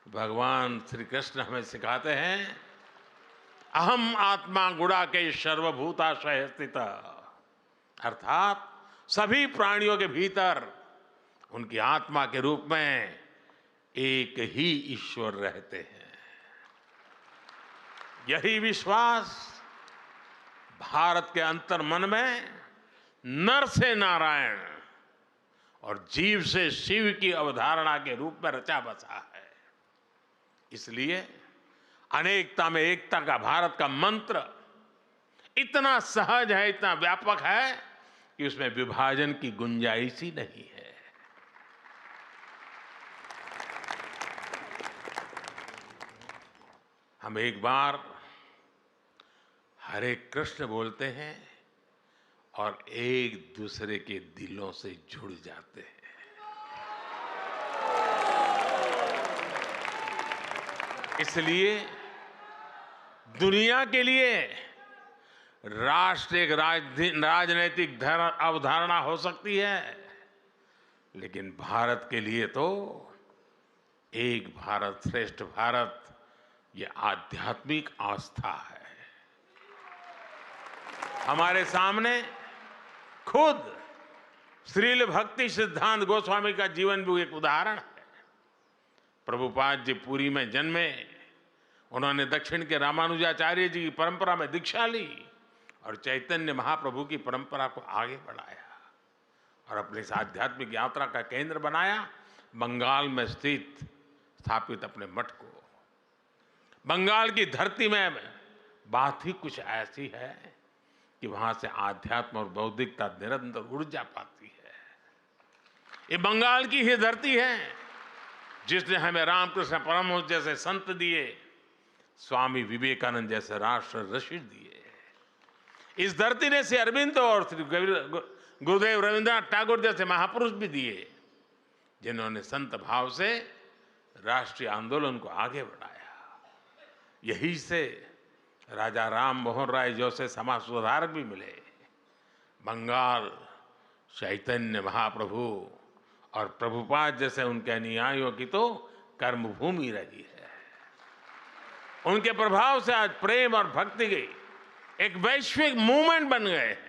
भगवान श्री कृष्ण हमें सिखाते हैं, अहम आत्मा गुणाकेश सर्वभूताशय स्थित, अर्थात सभी प्राणियों के भीतर उनकी आत्मा के रूप में एक ही ईश्वर रहते हैं। यही विश्वास भारत के अंतर्मन में नर से नारायण और जीव से शिव की अवधारणा के रूप में रचा बसा है। इसलिए अनेकता में एकता का भारत का मंत्र इतना सहज है, इतना व्यापक है कि उसमें विभाजन की गुंजाइश ही नहीं है। हम एक बार हरे कृष्ण बोलते हैं और एक दूसरे के दिलों से जुड़ जाते हैं। इसलिए दुनिया के लिए राष्ट्र एक राजनीतिक अवधारणा हो सकती है, लेकिन भारत के लिए तो एक भारत श्रेष्ठ भारत ये आध्यात्मिक आस्था है। हमारे सामने खुद श्रील भक्ति सिद्धांत गोस्वामी का जीवन भी एक उदाहरण है। प्रभुपाद जी पुरी में जन्मे, उन्होंने दक्षिण के रामानुजाचार्य जी की परंपरा में दीक्षा ली और चैतन्य महाप्रभु की परंपरा को आगे बढ़ाया और अपनी इस आध्यात्मिक यात्रा का केंद्र बनाया बंगाल में स्थापित अपने मठ को। बंगाल की धरती में बात ही कुछ ऐसी है कि वहां से आध्यात्म और बौद्धिकता निरंतर ऊर्जा पाती है। ये बंगाल की ही धरती है जिसने हमें रामकृष्ण परमहंस जैसे संत दिए, स्वामी विवेकानंद जैसे राष्ट्र ऋषि दिए। इस धरती ने श्री अरविंद और श्री गुरुदेव रविंद्रनाथ टैगोर जैसे महापुरुष भी दिए, जिन्होंने संत भाव से राष्ट्रीय आंदोलन को आगे बढ़ाया। यही से राजा राम मोहन राय जैसे समाज सुधारक भी मिले। बंगाल चैतन्य महाप्रभु और प्रभुपाद जैसे उनके अनुयायियों की तो कर्मभूमि रही है। उनके प्रभाव से आज प्रेम और भक्ति की एक वैश्विक मूवमेंट बन गए हैं।